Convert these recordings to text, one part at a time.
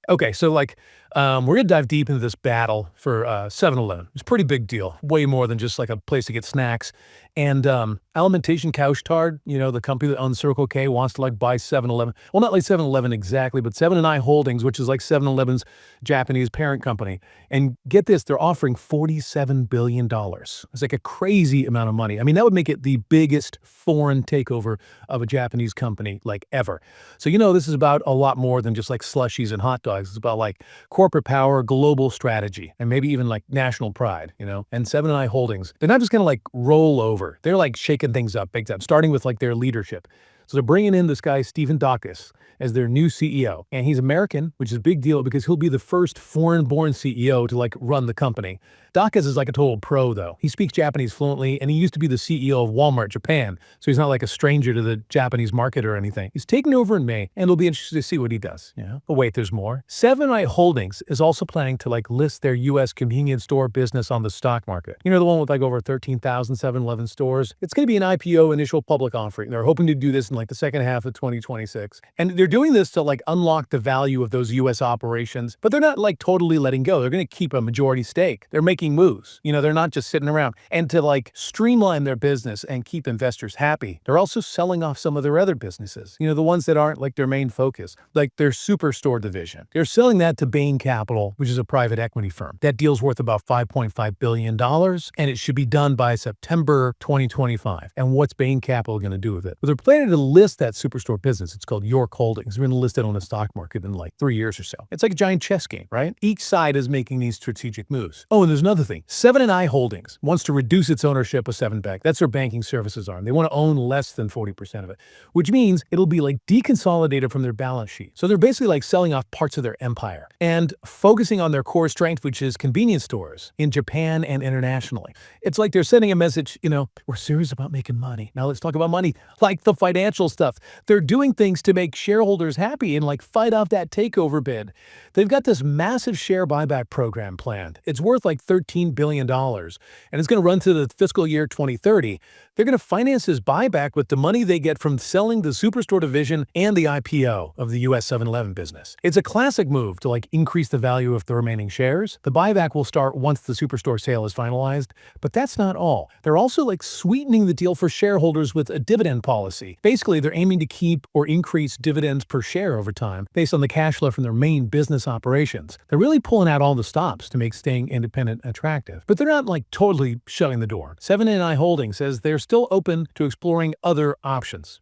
Okay, so we're gonna dive deep into this battle for 7-Eleven. It's a pretty big deal, way more than just like a place to get snacks. And Alimentation Couche-Tard, the company that owns Circle K, wants to buy 7-Eleven. Well, not like 7-Eleven exactly, but 7 and I Holdings, which is like 7-Eleven's Japanese parent company. And get this, they're offering $47 billion. It's like a crazy amount of money. I mean, that would make it the biggest foreign takeover of a Japanese company ever. So this is about a lot more than just slushies and hot dogs. It's about corporate power, global strategy, and maybe even national pride. And Seven and I Holdings, they're not just gonna roll over. They're shaking things up big time, starting with their leadership. So they're bringing in this guy, Steven Dacus, as their new CEO. And he's American, which is a big deal because he'll be the first foreign-born CEO to run the company. Dacus is a total pro, though. He speaks Japanese fluently, and he used to be the CEO of Walmart Japan, so he's not a stranger to the Japanese market or anything. He's taking over in May, and it'll be interesting to see what he does. But wait, there's more. Seven I Holdings is also planning to list their U.S. convenience store business on the stock market. The one with over 13,000 7-Eleven stores. It's going to be an IPO, initial public offering. They're hoping to do this in the second half of 2026. And they're doing this to unlock the value of those U.S. operations, but they're not totally letting go. They're going to keep a majority stake. They're making moves. They're not just sitting around. And to streamline their business and keep investors happy, they're also selling off some of their other businesses. The ones that aren't their main focus, their superstore division. They're selling that to Bain Capital, which is a private equity firm. That deal's worth about $5.5 billion, and it should be done by September 2025. And what's Bain Capital going to do with it? Well, they're planning to list that superstore business. It's called York Holdings. They're going to list it on the stock market in 3 years or so. It's like a giant chess game, right? Each side is making these strategic moves. Oh, and there's another thing. Seven and I Holdings wants to reduce its ownership of Seven Bank. That's their banking services arm. They want to own less than 40% of it, which means it'll be deconsolidated from their balance sheet. So they're basically selling off parts of their empire and focusing on their core strength, which is convenience stores in Japan and internationally. It's they're sending a message, we're serious about making money. Now let's talk about money, the financial stuff. They're doing things to make shareholders happy and fight off that takeover bid. They've got this massive share buyback program planned. It's worth $13 billion, and it's going to run to the fiscal year 2030. They're going to finance this buyback with the money they get from selling the superstore division and the IPO of the U.S. 7-Eleven business. It's a classic move to increase the value of the remaining shares. The buyback will start once the superstore sale is finalized, but that's not all. They're also sweetening the deal for shareholders with a dividend policy. Basically, they're aiming to keep or increase dividends per share over time based on the cash flow from their main business operations. They're really pulling out all the stops to make staying independent attractive. But they're not totally shutting the door. Seven and I Holdings says they're still open to exploring other options,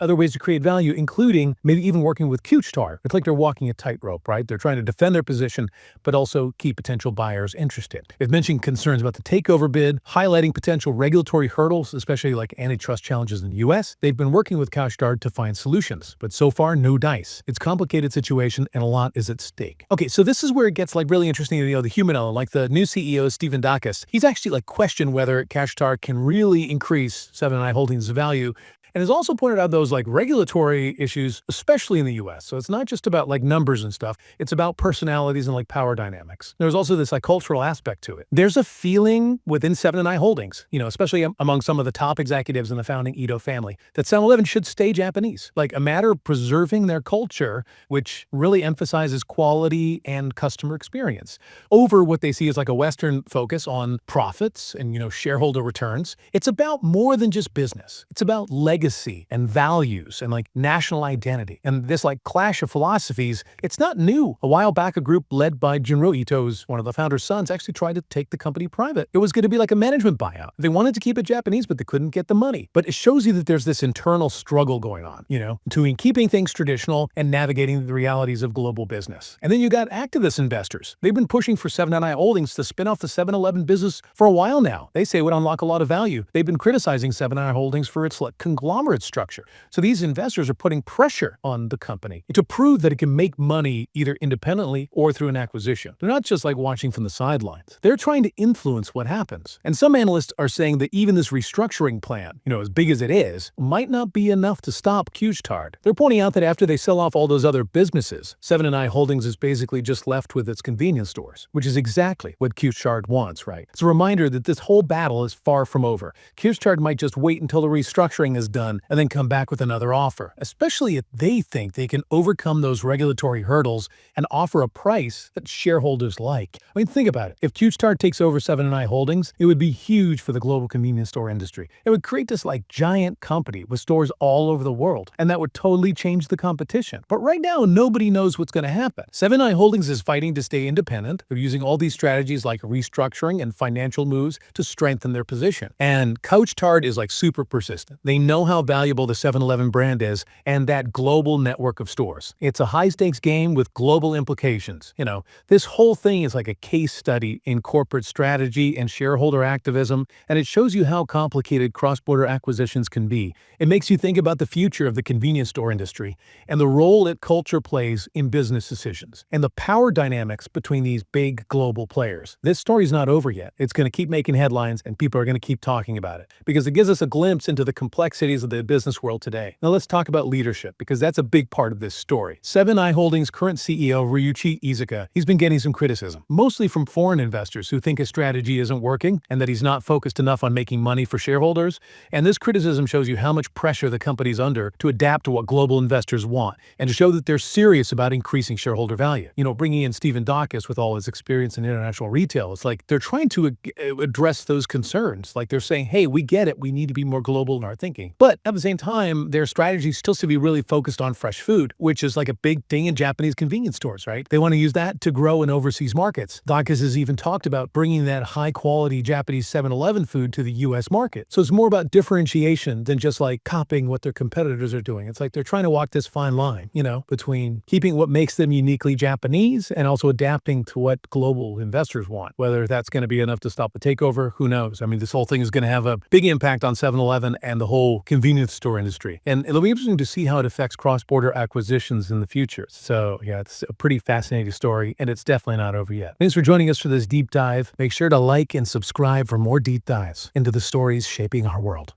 other ways to create value, including maybe even working with Couche-Tard. It's they're walking a tightrope, right? They're trying to defend their position, but also keep potential buyers interested. They've mentioned concerns about the takeover bid, highlighting potential regulatory hurdles, especially antitrust challenges in the U.S. They've been working with Couche-Tard to find solutions, but so far, no dice. It's a complicated situation, and a lot is at stake. Okay, so this is where it gets really interesting, the human element. The new CEO, Steven Dacus, he's actually questioned whether Couche-Tard can really increase Seven and I Holdings' value, and has also pointed out those regulatory issues, especially in the U.S. So it's not just about numbers and stuff. It's about personalities and power dynamics. There's also this cultural aspect to it. There's a feeling within Seven and I Holdings, especially among some of the top executives in the founding Ito family, that 7-Eleven should stay Japanese. A matter of preserving their culture, which really emphasizes quality and customer experience, over what they see as a Western focus on profits and shareholder returns. It's about more than just business. It's about legacy and values and national identity. And this clash of philosophies, it's not new. A while back, a group led by Junro Ito's, one of the founder's sons, actually tried to take the company private. It was going to be a management buyout. They wanted to keep it Japanese, but they couldn't get the money. But it shows you that there's this internal struggle going on, between keeping things traditional and navigating the realities of global business. And then you got activist investors. They've been pushing for Seven and I Holdings to spin off the 7-Eleven business for a while now. They say it would unlock a lot of value. They've been criticizing Seven and I Holdings for its conglomerate structure. So these investors are putting pressure on the company to prove that it can make money either independently or through an acquisition. They're not just watching from the sidelines. They're trying to influence what happens. And some analysts are saying that even this restructuring plan, as big as it is, might not be enough to stop Couche-Tard. They're pointing out that after they sell off all those other businesses, Seven and I Holdings is basically just left with its convenience stores, which is exactly what Couche-Tard wants, right? It's a reminder that this whole battle is far from over. Couche-Tard might just wait until the restructuring is done done and then come back with another offer, especially if they think they can overcome those regulatory hurdles and offer a price that shareholders like. I mean, think about it. If Couche-Tard takes over 7 & I Holdings, it would be huge for the global convenience store industry. It would create this giant company with stores all over the world, and that would totally change the competition. But right now, nobody knows what's going to happen. 7 & I Holdings is fighting to stay independent. They're using all these strategies like restructuring and financial moves to strengthen their position. And Couche-Tard is super persistent. They know how valuable the 7-Eleven brand is and that global network of stores. It's a high-stakes game with global implications. This whole thing is like a case study in corporate strategy and shareholder activism, and it shows you how complicated cross-border acquisitions can be. It makes you think about the future of the convenience store industry and the role that culture plays in business decisions and the power dynamics between these big global players. This story's not over yet. It's going to keep making headlines, and people are going to keep talking about it because it gives us a glimpse into the complexities of the business world today. Now let's talk about leadership, because that's a big part of this story. 7 & I Holdings' current CEO, Ryuichi Izuka, he's been getting some criticism, mostly from foreign investors who think his strategy isn't working and that he's not focused enough on making money for shareholders. And this criticism shows you how much pressure the company's under to adapt to what global investors want and to show that they're serious about increasing shareholder value. Bringing in Steven Dacus with all his experience in international retail, it's like they're trying to address those concerns. Like they're saying, hey, we get it, we need to be more global in our thinking. But at the same time, their strategy still should be really focused on fresh food, which is like a big thing in Japanese convenience stores, right? They want to use that to grow in overseas markets. Dacus has even talked about bringing that high-quality Japanese 7-Eleven food to the U.S. market. So it's more about differentiation than just copying what their competitors are doing. It's like they're trying to walk this fine line, between keeping what makes them uniquely Japanese and also adapting to what global investors want. Whether that's going to be enough to stop the takeover, who knows? I mean, this whole thing is going to have a big impact on 7-Eleven and the whole convenience store industry. And it'll be interesting to see how it affects cross-border acquisitions in the future. So yeah, it's a pretty fascinating story, and it's definitely not over yet. Thanks for joining us for this deep dive. Make sure to like and subscribe for more deep dives into the stories shaping our world.